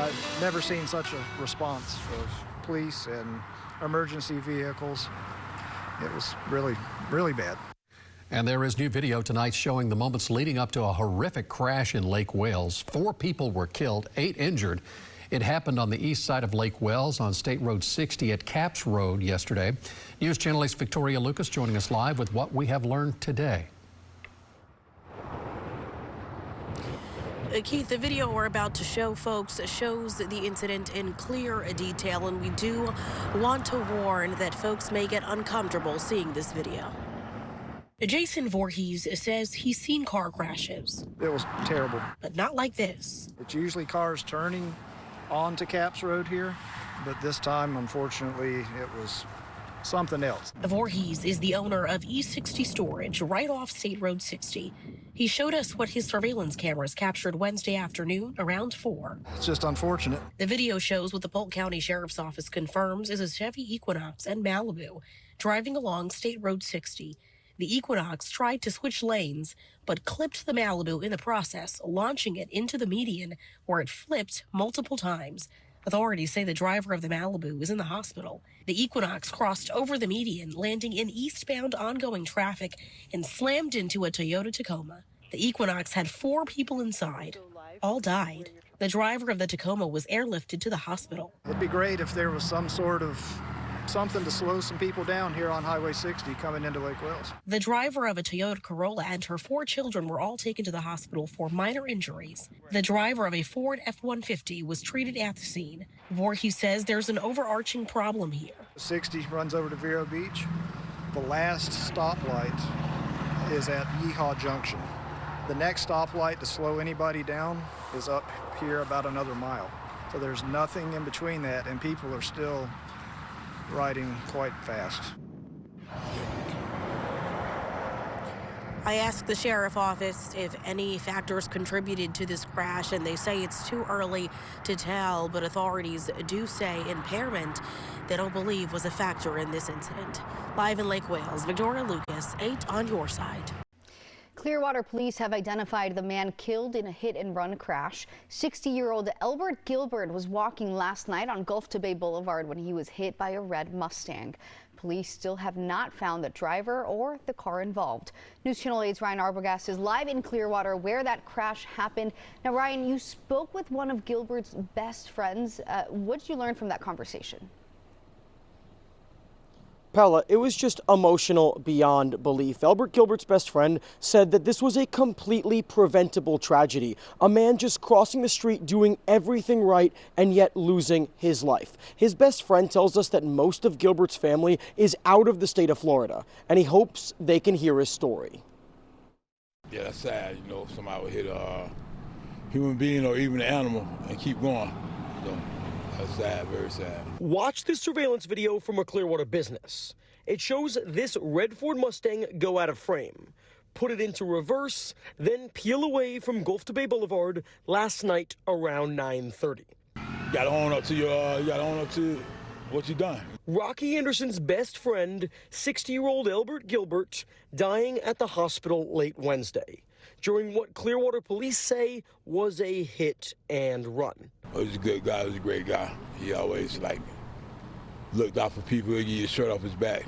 I've never seen such a response of police and emergency vehicles. It was really, really bad. And there is new video tonight showing the moments leading up to a horrific crash in Lake Wales. 4 people were killed, 8 injured. It happened on the east side of Lake Wales on State Road 60 at Capps Road yesterday. News Channel 8's Victoria Lucas joining us live with what we have learned today. Keith, the video we're about to show folks shows the incident in clear detail, and we do want to warn that folks may get uncomfortable seeing this video. Jason Voorhees says he's seen car crashes. It was terrible. But not like this. It's usually cars turning onto Capps Road here, but this time, unfortunately, it was something else. Voorhees is the owner of E60 Storage right off State Road 60. He showed us what his surveillance cameras captured Wednesday afternoon around 4. It's just unfortunate. The video shows what the Polk County Sheriff's Office confirms is a Chevy Equinox and Malibu driving along State Road 60. The Equinox tried to switch lanes, but clipped the Malibu in the process, launching it into the median, where it flipped multiple times. Authorities say the driver of the Malibu is in the hospital. The Equinox crossed over the median, landing in eastbound ongoing traffic and slammed into a Toyota Tacoma. The Equinox had 4 people inside. All died. The driver of the Tacoma was airlifted to the hospital. It'd be great if there was some sort of something to slow some people down here on Highway 60 coming into Lake Wales. The driver of a Toyota Corolla and her 4 children were all taken to the hospital for minor injuries. The driver of a Ford F-150 was treated at the scene. Voorhees says there's an overarching problem here. 60 runs over to Vero Beach. The last stoplight is at Yeehaw Junction. The next stoplight to slow anybody down is up here about another mile. So there's nothing in between that, and people are still riding quite fast. I asked the sheriff office if any factors contributed to this crash, and they say it's too early to tell, but authorities do say impairment they don't believe was a factor in this incident. Live in Lake Wales, Victoria Lucas, 8 on your side. Clearwater police have identified the man killed in a hit-and-run crash. 60-year-old Albert Gilbert was walking last night on Gulf to Bay Boulevard when he was hit by a red Mustang. Police still have not found the driver or the car involved. News Channel 8's Ryan Arbogast is live in Clearwater where that crash happened. Now, Ryan, you spoke with one of Gilbert's best friends. What did you learn from that conversation? Pella, it was just emotional beyond belief. Albert Gilbert's best friend said that this was a completely preventable tragedy. A man just crossing the street doing everything right and yet losing his life. His best friend tells us that most of Gilbert's family is out of the state of Florida, and he hopes they can hear his story. Yeah, that's sad, you know, somebody would hit a human being or even an animal and keep going. So that's sad, very sad. Watch this surveillance video from a Clearwater business. It shows this red Ford Mustang go out of frame, put it into reverse, then peel away from Gulf to Bay Boulevard last night around 9:30. You gotta own up to what you done. Rocky Anderson's best friend, 60-year-old Albert Gilbert, dying at the hospital late Wednesday during what Clearwater police say was a hit and run. He was a good guy, he was a great guy. He always looked out for people, he'd get his shirt off his back.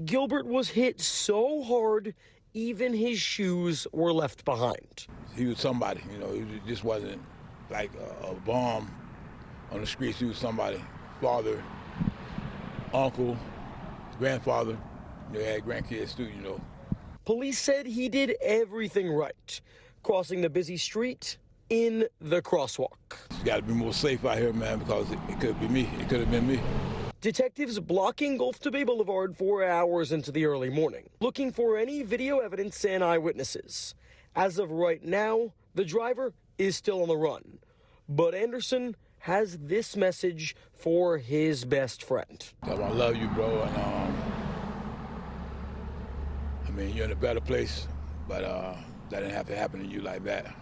Gilbert was hit so hard, even his shoes were left behind. He was somebody, you know, he just wasn't like a bomb on the streets. He was somebody, father, uncle, grandfather. They had grandkids too, you know. Police said he did everything right, crossing the busy street in the crosswalk. It's got to be more safe out here, man, because it could be me. It could have been me. Detectives blocking Gulf to Bay Boulevard for hours into the early morning, looking for any video evidence and eyewitnesses. As of right now, the driver is still on the run, but Anderson has this message for his best friend. I love you, bro, and I mean, you're in a better place, but that didn't have to happen to you like that.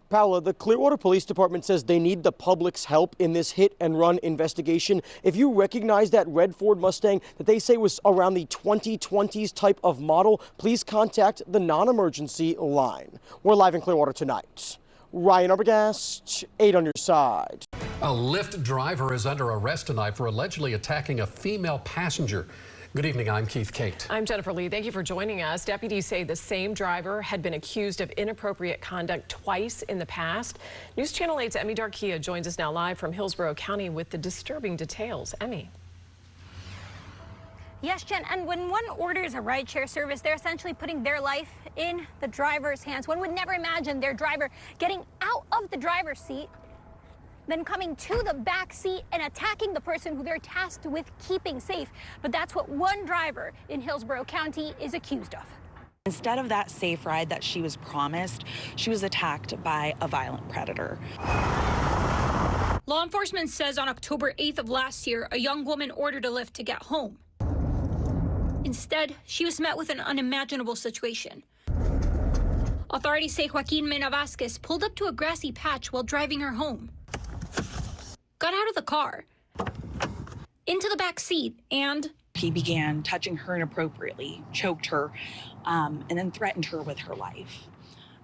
Paula, the Clearwater Police Department says they need the public's help in this hit-and-run investigation. If you recognize that red Ford Mustang that they say was around the 2020s type of model, please contact the non-emergency line. We're live in Clearwater tonight. Ryan Arbogast, 8 on your side. A Lyft driver is under arrest tonight for allegedly attacking a female passenger. Good evening, I'm Keith Kate. I'm Jennifer Lee. Thank you for joining us. Deputies say the same driver had been accused of inappropriate conduct twice in the past. News Channel 8's Emmy Darkia joins us now live from Hillsborough County with the disturbing details. Emmy. Yes, Jen, and when one orders a rideshare service, they're essentially putting their life in the driver's hands. One would never imagine their driver getting out of the driver's seat, then coming to the back seat and attacking the person who they're tasked with keeping safe. But that's what one driver in Hillsborough County is accused of. Instead of that safe ride that she was promised, she was attacked by a violent predator. Law enforcement says on October 8th of last year, a young woman ordered a Lyft to get home. Instead, she was met with an unimaginable situation. Authorities say Joaquin Mena Vasquez pulled up to a grassy patch while driving her home, got out of the car, into the back seat, and he began touching her inappropriately, choked her, and then threatened her with her life.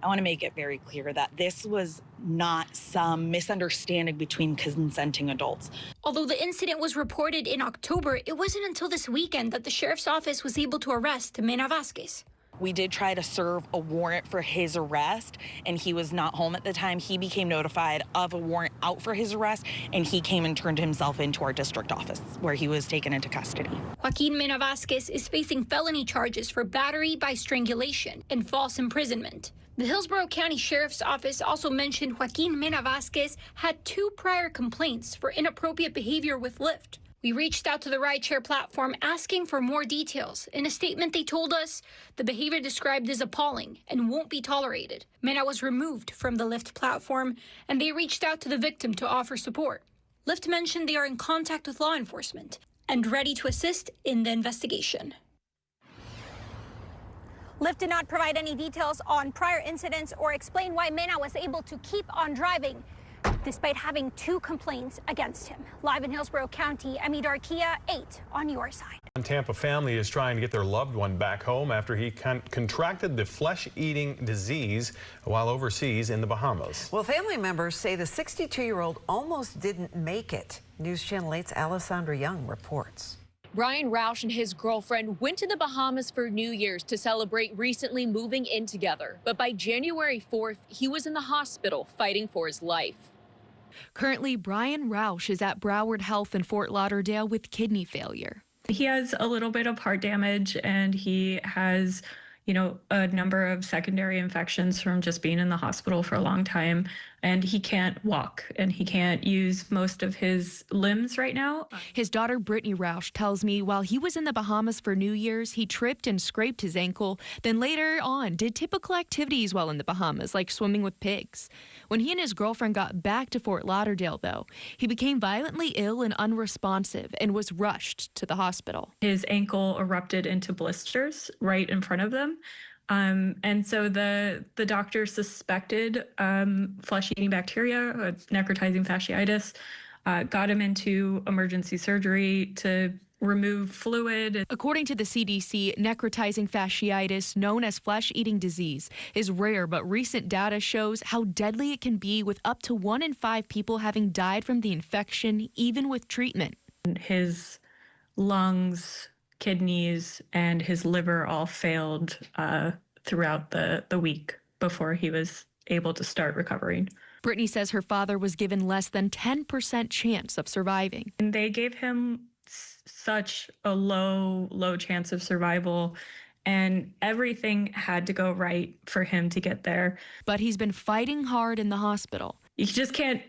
I want to make it very clear that this was not some misunderstanding between consenting adults. Although the incident was reported in October, it wasn't until this weekend that the sheriff's office was able to arrest Mena Vasquez. We did try to serve a warrant for his arrest, and he was not home at the time. He became notified of a warrant out for his arrest, and he came and turned himself into our district office, where he was taken into custody. Joaquin Mena Vasquez is facing felony charges for battery by strangulation and false imprisonment. The Hillsborough County Sheriff's Office also mentioned Joaquin Mena Vasquez had 2 prior complaints for inappropriate behavior with Lyft. We reached out to the rideshare platform asking for more details. In a statement, they told us the behavior described is appalling and won't be tolerated. Mena was removed from the Lyft platform, and they reached out to the victim to offer support. Lyft mentioned they are in contact with law enforcement and ready to assist in the investigation. Lyft did not provide any details on prior incidents or explain why Mena was able to keep on driving despite having 2 complaints against him. Live in Hillsborough County, Emmy Darkia, 8 on your side. A Tampa family is trying to get their loved one back home after he contracted the flesh-eating disease while overseas in the Bahamas. Well, family members say the 62-year-old almost didn't make it. News Channel 8's Alessandra Young reports. Brian Roush and his girlfriend went to the Bahamas for New Year's to celebrate recently moving in together. But by January 4th, he was in the hospital fighting for his life. Currently, Brian Roush is at Broward Health in Fort Lauderdale with kidney failure. He has a little bit of heart damage, and he has, a number of secondary infections from just being in the hospital for a long time. And he can't walk, and he can't use most of his limbs right now. His daughter, Brittany Roush, tells me while he was in the Bahamas for New Year's, he tripped and scraped his ankle, then later on did typical activities while in the Bahamas, like swimming with pigs. When he and his girlfriend got back to Fort Lauderdale, though, he became violently ill and unresponsive and was rushed to the hospital. His ankle erupted into blisters right in front of them. And so the doctor suspected flesh-eating bacteria, necrotizing fasciitis, got him into emergency surgery to remove fluid. According to the CDC, necrotizing fasciitis, known as flesh-eating disease, is rare, but recent data shows how deadly it can be, with up to 1 in 5 people having died from the infection, even with treatment. His lungs, kidneys, and his liver all failed throughout the week before he was able to start recovering. Brittany says her father was given less than 10% chance of surviving. And they gave him such a low chance of survival, and everything had to go right for him to get there. But he's been fighting hard in the hospital. You just can't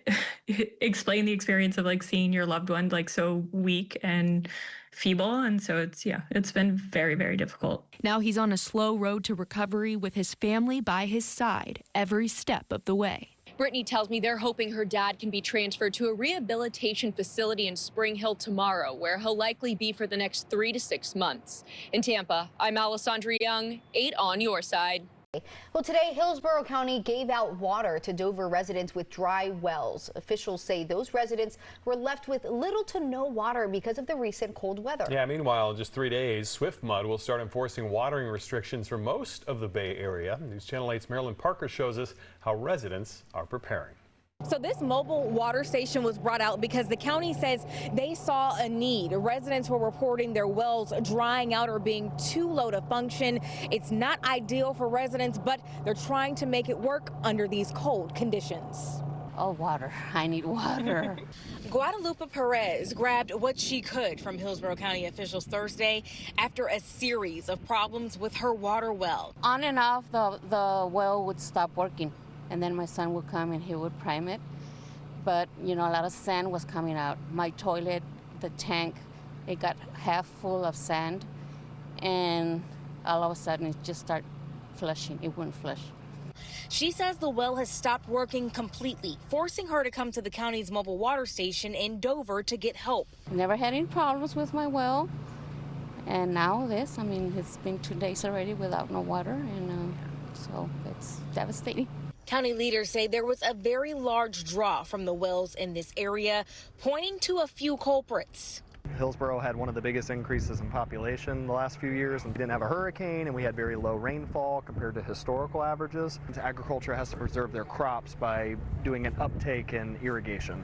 explain the experience of seeing your loved one so weak and feeble. And so it's been very, very difficult. Now he's on a slow road to recovery with his family by his side every step of the way. Brittany tells me they're hoping her dad can be transferred to a rehabilitation facility in Spring Hill tomorrow, where he'll likely be for the next 3 to 6 months. In Tampa, I'm Alessandra Young, 8 on your side. Well, today, Hillsborough County gave out water to Dover residents with dry wells. Officials say those residents were left with little to no water because of the recent cold weather. Yeah, meanwhile, in just 3 days, Swift Mud will start enforcing watering restrictions for most of the Bay Area. News Channel 8's Marilyn Parker shows us how residents are preparing. So this mobile water station was brought out because the county says they saw a need. Residents were reporting their wells drying out or being too low to function. It's not ideal for residents, but they're trying to make it work under these cold conditions. Oh, water. I need water. Guadalupe Perez grabbed what she could from Hillsborough County officials Thursday after a series of problems with her water well. On and off, the well would stop working. And then my son would come and he would prime it. But, you know, a lot of sand was coming out. My toilet, the tank, it got half full of sand. And all of a sudden it just started flushing. It wouldn't flush. She says the well has stopped working completely, forcing her to come to the county's mobile water station in Dover to get help. Never had any problems with my well. And now this, I mean, it's been 2 days already without no water. And so it's devastating. County leaders say there was a very large draw from the wells in this area, pointing to a few culprits. Hillsborough had one of the biggest increases in population the last few years, and we didn't have a hurricane, and we had very low rainfall compared to historical averages. Agriculture has to preserve their crops by doing an uptake in irrigation.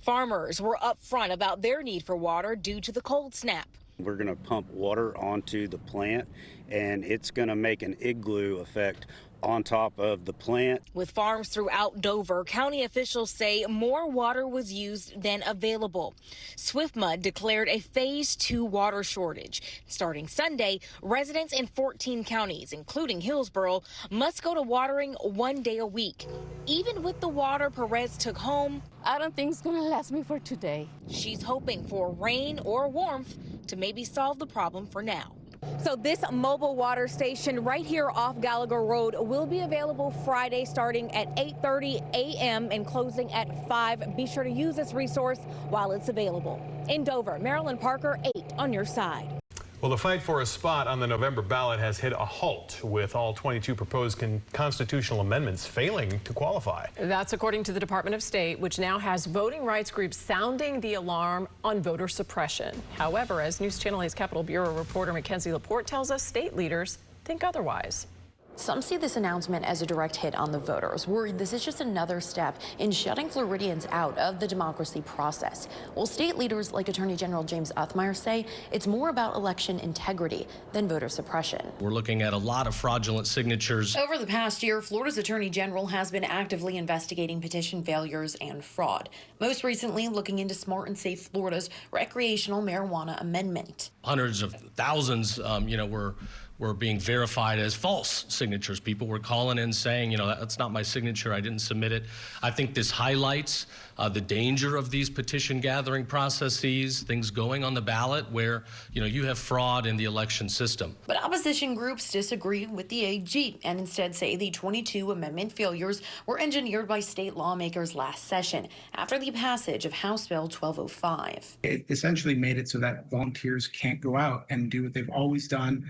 Farmers were upfront about their need for water due to the cold snap. We're going to pump water onto the plant, and it's going to make an igloo effect on top of the plant. With farms throughout Dover, county officials say more water was used than available. Swift Mud declared a phase 2 water shortage. Starting Sunday, residents in 14 counties, including Hillsborough, must go to watering 1 day a week. Even with the water Perez took home, I don't think it's going to last me for today. She's hoping for rain or warmth to maybe solve the problem for now. So this mobile water station right here off Gallagher Road will be available Friday starting at 8:30 a.m. and closing at 5. Be sure to use this resource while it's available. In Dover, Marilyn Parker, 8 on your side. Well, the fight for a spot on the November ballot has hit a halt, with all 22 proposed constitutional amendments failing to qualify. That's according to the Department of State, which now has voting rights groups sounding the alarm on voter suppression. However, as News Channel 8's Capitol Bureau reporter Mackenzie Laporte tells us, state leaders think otherwise. Some see this announcement as a direct hit on the voters, worried this is just another step in shutting Floridians out of the democracy process. Well, state leaders like Attorney General James Othmeyer say it's more about election integrity than voter suppression. We're looking at a lot of fraudulent signatures. Over the past year, Florida's Attorney General has been actively investigating petition failures and fraud, most recently looking into Smart and Safe Florida's recreational marijuana amendment. Hundreds of thousands, were being verified as false signatures. People were calling in saying, that's not my signature, I didn't submit it. I think this highlights the danger of these petition gathering processes, things going on the ballot where, you have fraud in the election system. But opposition groups disagree with the AG and instead say the 22 amendment failures were engineered by state lawmakers last session after the passage of House Bill 1205. It essentially made it so that volunteers can't go out and do what they've always done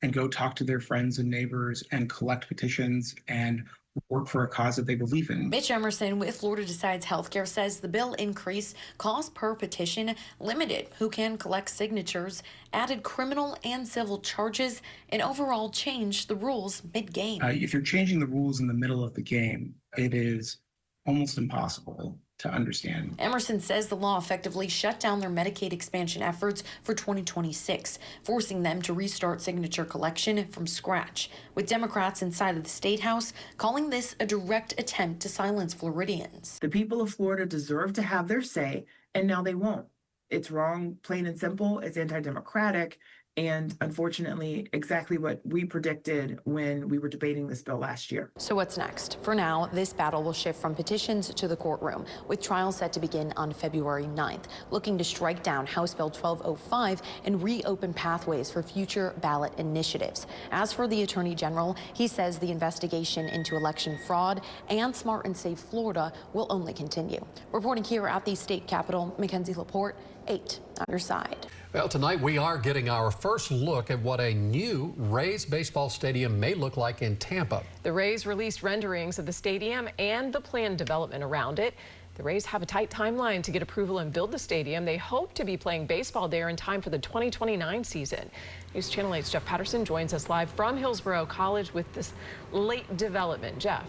and go talk to their friends and neighbors and collect petitions and work for a cause that they believe in. Mitch Emerson with Florida Decides Healthcare says the bill increased cost per petition, limited who can collect signatures, added criminal and civil charges, and overall changed the rules mid-game. If you're changing the rules in the middle of the game, it is almost impossible to understand. Emerson says the law effectively shut down their Medicaid expansion efforts for 2026, forcing them to restart signature collection from scratch, with Democrats inside of the State House calling this a direct attempt to silence Floridians. The people of Florida deserve to have their say, and now they won't. It's wrong, plain and simple. It's anti-democratic. And unfortunately, exactly what we predicted when we were debating this bill last year. So what's next? For now, this battle will shift from petitions to the courtroom, with trials set to begin on February 9th, looking to strike down House Bill 1205 and reopen pathways for future ballot initiatives. As for the Attorney General, he says the investigation into election fraud and Smart and Safe Florida will only continue. Reporting here at the state capitol, Mackenzie Laporte, 8 on your side. Well, tonight we are getting our first look at what a new Rays baseball stadium may look like in Tampa. The Rays released renderings of the stadium and the planned development around it. The Rays have a tight timeline to get approval and build the stadium. They hope to be playing baseball there in time for the 2029 season. News Channel 8's Jeff Patterson joins us live from Hillsborough College with this late development. Jeff.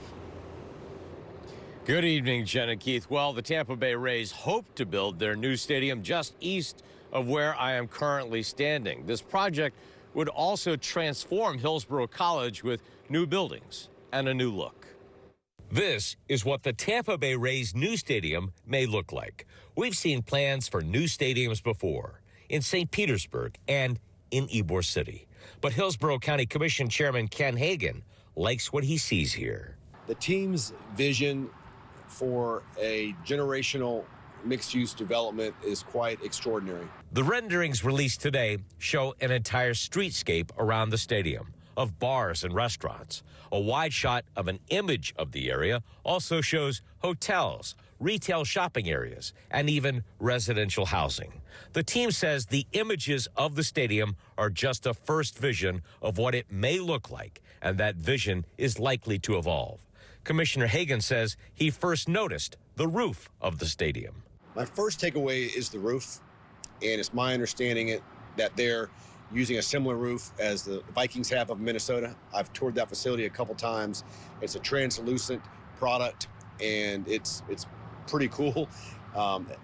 Good evening, Jen and Keith. Well, the Tampa Bay Rays hope to build their new stadium just east of where I am currently standing. This project would also transform Hillsborough College with new buildings and a new look. This is what the Tampa Bay Rays new stadium may look like. We've seen plans for new stadiums before in St. Petersburg and in Ybor City. But Hillsborough County Commission Chairman Ken Hagan likes what he sees here. The team's vision for a generational mixed-use development is quite extraordinary. The renderings released today show an entire streetscape around the stadium of bars and restaurants. A wide shot of an image of the area also shows hotels, retail shopping areas, and even residential housing. The team says the images of the stadium are just a first vision of what it may look like, and that vision is likely to evolve. Commissioner Hagan says he first noticed the roof of the stadium. My first takeaway is the roof, and it's my understanding that they're using a similar roof as the Vikings have of Minnesota. I've toured that facility a couple times. It's a translucent product, and it's pretty cool.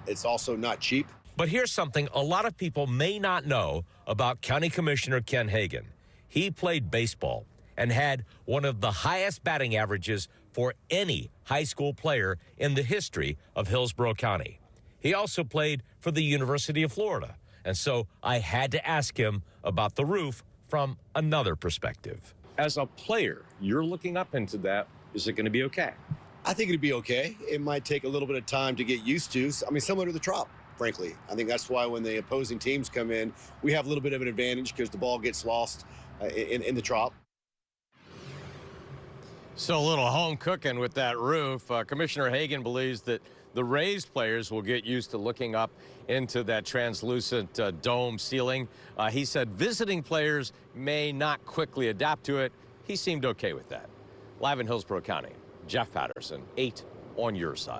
It's also not cheap. But here's something a lot of people may not know about County Commissioner Ken Hagan. He played baseball and had one of the highest batting averages for any high school player in the history of Hillsborough County. He also played for the University of Florida, and so I had to ask him about the roof from another perspective. As a player, you're looking up into that. Is it going to be okay? I think it'd be okay. It might take a little bit of time to get used to. I mean, similar to the Trop, frankly. I think that's why when the opposing teams come in, we have a little bit of an advantage because the ball gets lost in the Trop. So a little home cooking with that roof. Commissioner Hagan believes that the Rays players will get used to looking up into that translucent dome ceiling. He said visiting players may not quickly adapt to it. He seemed okay with that. Live in Hillsborough County, Jeff Patterson, 8 on your side.